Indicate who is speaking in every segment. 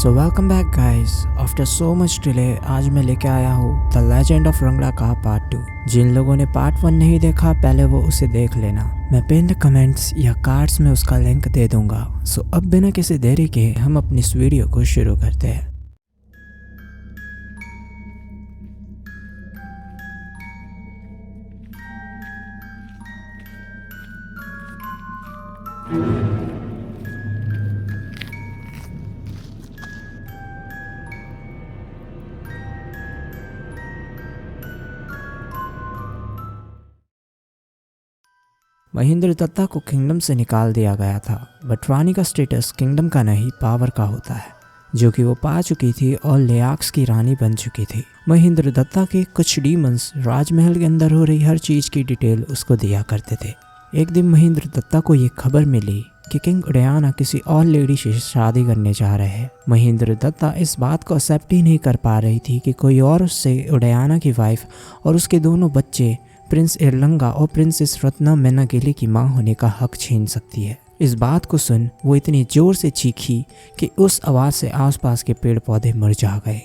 Speaker 1: So welcome back guys. After so much delay आज मैं लेके आया हूँ द लेजेंड ऑफ रंगड़ा का पार्ट 2। जिन लोगों ने पार्ट 1 नहीं देखा पहले वो उसे देख लेना। मैं पिन कमेंट्स या कार्ड्स में उसका लिंक दे दूंगा। सो अब बिना किसी देरी के हम अपनी इस वीडियो को शुरू करते हैं। महेंद्र दत्ता को किंगडम से निकाल दिया गया था, बट रानी का स्टेटस किंगडम का नहीं पावर का होता है, जो कि वो पा चुकी थी और लियाक्स की रानी बन चुकी थी। महेंद्र दत्ता के कुछ डीमंस राजमहल के अंदर हो रही हर चीज की डिटेल उसको दिया करते थे। एक दिन महेंद्र दत्ता को ये खबर मिली कि किंग उदयाना किसी और लेडी से शादी करने जा रहे हैं। महेंद्र दत्ता इस बात को एक्सेप्ट ही नहीं कर पा रही थी कि कोई और उससे उदयाना की वाइफ और उसके दोनों बच्चे प्रिंस एरलंगा और प्रिंसेस रत्ना मेनागिली की मां होने का हक छीन सकती है। इस बात को सुन वो इतनी जोर से चीखी कि उस आवाज से आसपास के पेड़ पौधे मुरझा गए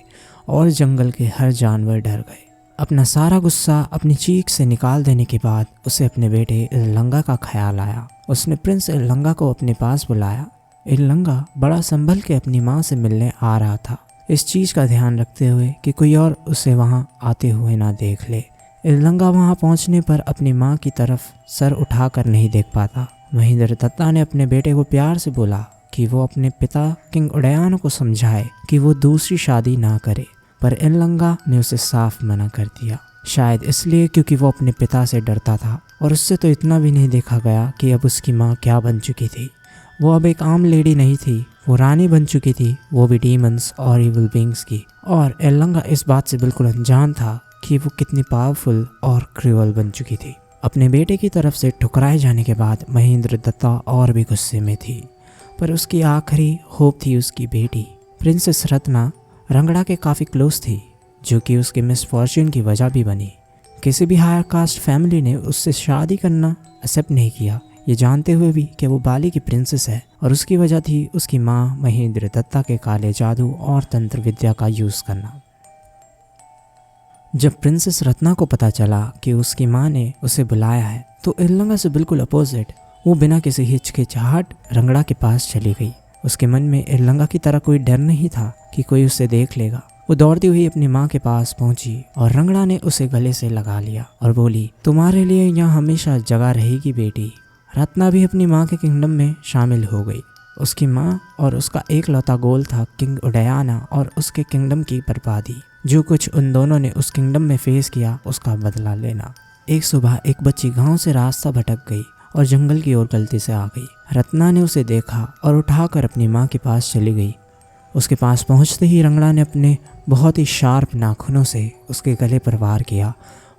Speaker 1: और जंगल के हर जानवर डर गए। अपना सारा गुस्सा अपनी चीख से निकाल देने के बाद उसे अपने बेटे एरलंगा का ख्याल आया। उसने प्रिंस एरलंगा को अपने पास बुलाया। एरलंगा बड़ा संभल के अपनी माँ से मिलने आ रहा था, इस चीज का ध्यान रखते हुए कि कोई और उसे वहाँ आते हुए ना देख ले। एरलंगा वहां पहुंचने पर अपनी मां की तरफ सर उठाकर नहीं देख पाता। महेंद्र दत्ता ने अपने बेटे को प्यार से बोला कि वो अपने पिता किंग उदयाना को समझाए कि वो दूसरी शादी ना करे, पर एरलंगा ने उसे साफ मना कर दिया। शायद इसलिए क्योंकि वो अपने पिता से डरता था और उससे तो इतना भी नहीं देखा गया कि अब उसकी माँ क्या बन चुकी थी। वो अब एक आम लेडी नहीं थी, वो रानी बन चुकी थी, वो भी डीमंस और इविल बींग्स की। और एरलंगा इस बात से बिल्कुल अनजान था कि वो कितनी पावरफुल और क्रूअल बन चुकी थी। अपने बेटे की तरफ से ठुकराए जाने के बाद महेंद्र दत्ता और भी गुस्से में थी, पर उसकी आखिरी होप थी उसकी बेटी प्रिंसेस रत्ना रंगड़ा के काफ़ी क्लोज थी, जो कि उसके मिसफॉर्च्यून की वजह भी बनी। किसी भी हायर कास्ट फैमिली ने उससे शादी करना एक्सेप्ट नहीं किया, ये जानते हुए भी कि वो बाली की प्रिंसेस है, और उसकी वजह थी उसकी माँ महेंद्र दत्ता के काले जादू और तंत्र विद्या का यूज़ करना। जब प्रिंसेस रत्ना को पता चला कि उसकी माँ ने उसे बुलाया है तो एरलंगा से बिल्कुल अपोजिट वो बिना किसी हिचकिचाहट रंगड़ा के पास चली गई। उसके मन में एरलंगा की तरह कोई डर नहीं था कि कोई उसे देख लेगा। वो दौड़ती हुई अपनी माँ के पास पहुंची और रंगड़ा ने उसे गले से लगा लिया और बोली, तुम्हारे लिए यहाँ हमेशा जगह रहेगी बेटी। रत्ना भी अपनी माँ के किंगडम में शामिल हो गई। उसकी माँ और उसका एक लौता गोल था किंग उदयाना और उसके किंगडम की बर्बादी। जो कुछ उन दोनों ने उस किंगडम में फेस किया उसका बदला लेना। एक सुबह एक बच्ची गांव से रास्ता भटक गई और जंगल की ओर गलती से आ गई। रत्ना ने उसे देखा और उठाकर अपनी माँ के पास चली गई। उसके पास पहुंचते ही रंगड़ा ने अपने बहुत ही शार्प नाखूनों से उसके गले पर वार किया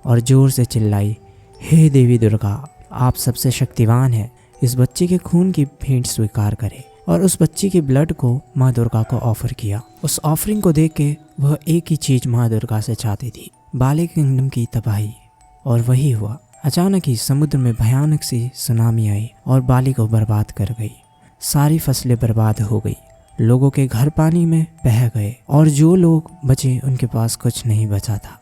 Speaker 1: और जोर से चिल्लाई, हे देवी दुर्गा, आप सबसे शक्तिवान हैं, इस बच्चे के खून की भेंट स्वीकार करें। और उस बच्ची के ब्लड को माँ दुर्गा को ऑफर किया। उस ऑफरिंग को देख के वह एक ही चीज माँ दुर्गा से चाहती थी, बाली किंगडम की तबाही। और वही हुआ। अचानक ही समुद्र में भयानक सी सुनामी आई और बाली को बर्बाद कर गई। सारी फसलें बर्बाद हो गई, लोगों के घर पानी में बह गए और जो लोग बचे उनके पास कुछ नहीं बचा था।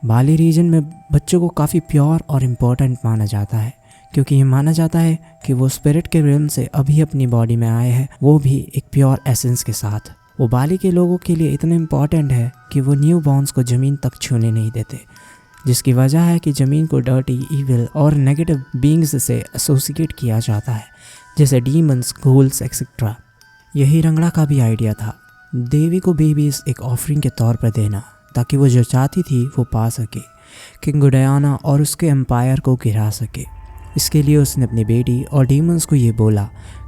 Speaker 1: बाली रीजन में बच्चों को काफ़ी प्योर और इम्पोर्टेंट माना जाता है, क्योंकि ये माना जाता है कि वो स्पिरिट के रिल्म से अभी अपनी बॉडी में आए हैं, वो भी एक प्योर एसेंस के साथ। वो बाली के लोगों के लिए इतने इम्पॉर्टेंट है कि वो न्यू बॉर्न्स को ज़मीन तक छूने नहीं देते, जिसकी वजह है कि ज़मीन को डर्टी, ईविल और नेगेटिव बींग्स से एसोसिएट किया जाता है, जैसे डीमंस, घोल्स एक्सेट्रा। यही रंगड़ा का भी आइडिया था, देवी को बेबीज एक ऑफरिंग के तौर पर देना, ताकि वो जो चाहती थी वो पा सके, किंग उदयाना और उसके एम्पायर को गिरा सके। इसके लिए उसने अपनी बेटी और डीमंस को ये बोला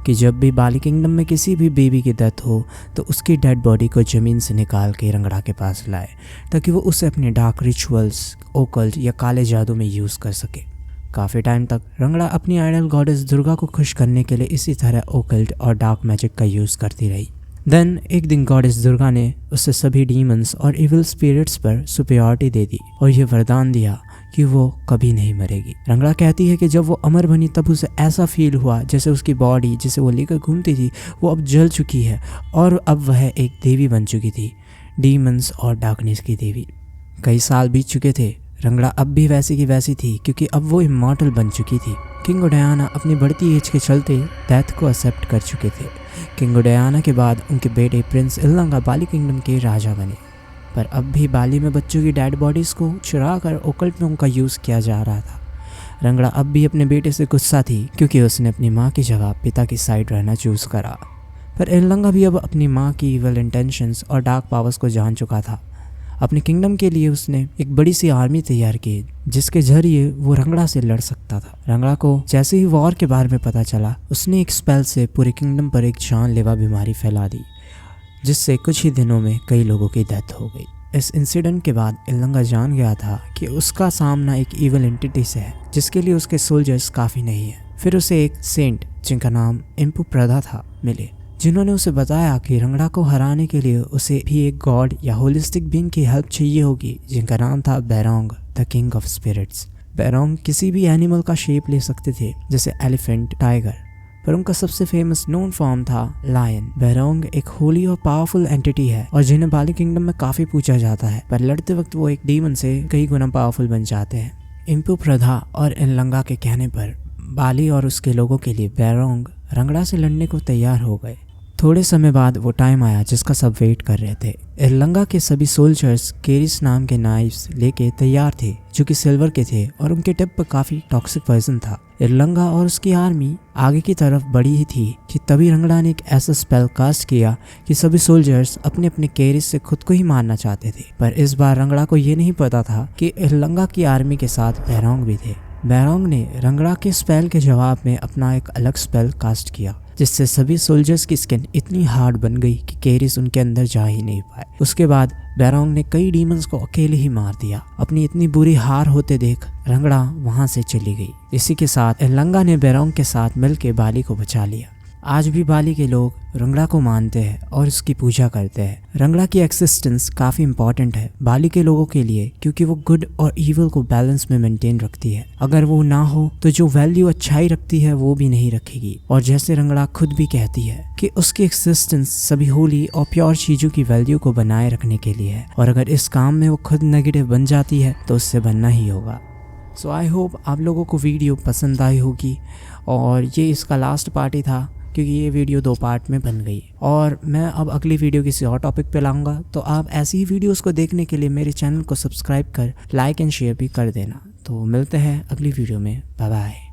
Speaker 1: कि जब भी बाली किंगडम में किसी भी बेबी की डेथ हो तो उसकी डेड बॉडी को ज़मीन से निकाल के रंगड़ा के पास लाए, ताकि वो उसे अपने डार्क रिचुअल्स, ओकल्ट या काले जादू में यूज़ कर सके। काफ़ी टाइम तक रंगड़ा अपनी आइडल गॉडेस दुर्गा को खुश करने के लिए इसी तरह ओकल्ट और डार्क मैजिक का यूज़ करती रही। देन एक दिन गॉडेस दुर्गा ने उससे सभी डीमंस और इविल स्पिरिट्स पर सुपीरियरिटी दे दी और ये वरदान दिया कि वो कभी नहीं मरेगी। रंगड़ा कहती है कि जब वो अमर बनी तब उसे ऐसा फील हुआ जैसे उसकी बॉडी जिसे वो लेकर घूमती थी वो अब जल चुकी है और अब वह एक देवी बन चुकी थी, डीमंस और डार्कनेस की देवी। कई साल बीत चुके थे, रंगड़ा अब भी वैसी की वैसी थी क्योंकि अब वो इमॉर्टल बन चुकी थी। किंग डायना अपनी बढ़ती एज के चलते डेथ को एक्सेप्ट कर चुके थे। किंग डायना के बाद उनके बेटे प्रिंस इल्लंगा बाली किंगडम के राजा बने, पर अब भी बाली में बच्चों की डेड बॉडीज़ को चुरा कर ओकल्ट में उनका यूज़ किया जा रहा था। रंगड़ा अब भी अपने बेटे से गुस्सा थी क्योंकि उसने अपनी माँ की जगह पिता की साइड रहना चूज़ करा, पर इल्लंगा भी अब अपनी माँ की इविल इंटेंशंस और डार्क पावर्स को जान चुका था। अपने किंगडम के लिए उसने एक बड़ी सी आर्मी तैयार की जिसके जरिए वो रंगड़ा से लड़ सकता था। रंगड़ा को जैसे ही वॉर के बारे में पता चला उसने एक स्पेल से पूरे किंगडम पर एक जानलेवा बीमारी फैला दी जिससे कुछ ही दिनों में कई लोगों की डेथ हो गई। इस इंसिडेंट के बाद इल्लंगा जान गया था कि उसका सामना एक इविल एंटिटी से है जिसके लिए उसके सोल्जर्स काफ़ी नहीं है। फिर उसे एक सेंट जिनका नाम इम्पू प्रधा था मिले जिन्होंने उसे बताया कि रंगड़ा को हराने के लिए उसे भी एक गॉड या होलिस्टिक बीइंग की हेल्प चाहिए होगी जिनका नाम था बैरोंग, द किंग ऑफ स्पिरिट्स। बैरोंग किसी भी एनिमल का शेप ले सकते थे जैसे एलिफेंट, टाइगर, पर उनका सबसे फेमस नोन फॉर्म था लायन। बैरोंग एक होली और पावरफुल एंटिटी है और जिन्हें बाली किंगडम में काफी पूछा जाता है, पर लड़ते वक्त वो एक डीमन से कई गुना पावरफुल बन जाते हैं। इम्पू प्रधा और इल्लंगा के कहने पर बाली और उसके लोगों के लिए बैरोंग रंगड़ा से लड़ने को तैयार हो गए। थोड़े समय बाद वो टाइम आया जिसका सब वेट कर रहे थे। इल्लंगा के सभी सोल्जर्स केरिस नाम के नाइफ्स लेके तैयार थे जो कि सिल्वर के थे और उनके टिप पर काफी टॉक्सिक पॉइजन था। इल्लंगा और उसकी आर्मी आगे की तरफ बढ़ी ही थी कि तभी रंगड़ा ने एक ऐसा स्पेल कास्ट किया कि सभी सोल्जर्स अपने अपने केरिस से खुद को ही मारना चाहते थे। पर इस बार रंगड़ा को ये नहीं पता था कि इल्लंगा की आर्मी के साथ बैरोंग भी थे। बैरोंग ने रंगड़ा के स्पेल के जवाब में अपना एक अलग स्पेल कास्ट किया जिससे सभी सोल्जर्स की स्किन इतनी हार्ड बन गई कि केरिस उनके अंदर जा ही नहीं पाए। उसके बाद बैरोंग ने कई डीमंस को अकेले ही मार दिया। अपनी इतनी बुरी हार होते देख रंगड़ा वहां से चली गई। इसी के साथ इल्लंगा ने बैरोंग के साथ मिलकर बाली को बचा लिया। आज भी बाली के लोग रंगड़ा को मानते हैं और उसकी पूजा करते हैं। रंगड़ा की एक्सिस्टेंस काफ़ी इंपॉर्टेंट है बाली के लोगों के लिए क्योंकि वो गुड और इविल को बैलेंस में मेंटेन रखती है। अगर वो ना हो तो जो वैल्यू अच्छाई रखती है वो भी नहीं रखेगी। और जैसे रंगड़ा खुद भी कहती है कि उसकी एक्सिस्टेंस सभी होली और प्योर चीज़ों की वैल्यू को बनाए रखने के लिए है और अगर इस काम में वो खुद नेगेटिव बन जाती है तो उससे बनना ही होगा। सो आई होप आप लोगों को वीडियो पसंद आई होगी और ये इसका लास्ट पार्ट ही था क्योंकि ये वीडियो 2 पार्ट में बन गई और मैं अब अगली वीडियो किसी और टॉपिक पे लाऊंगा। तो आप ऐसी ही वीडियोस को देखने के लिए मेरे चैनल को सब्सक्राइब कर लाइक एंड शेयर भी कर देना। तो मिलते हैं अगली वीडियो में। Bye bye.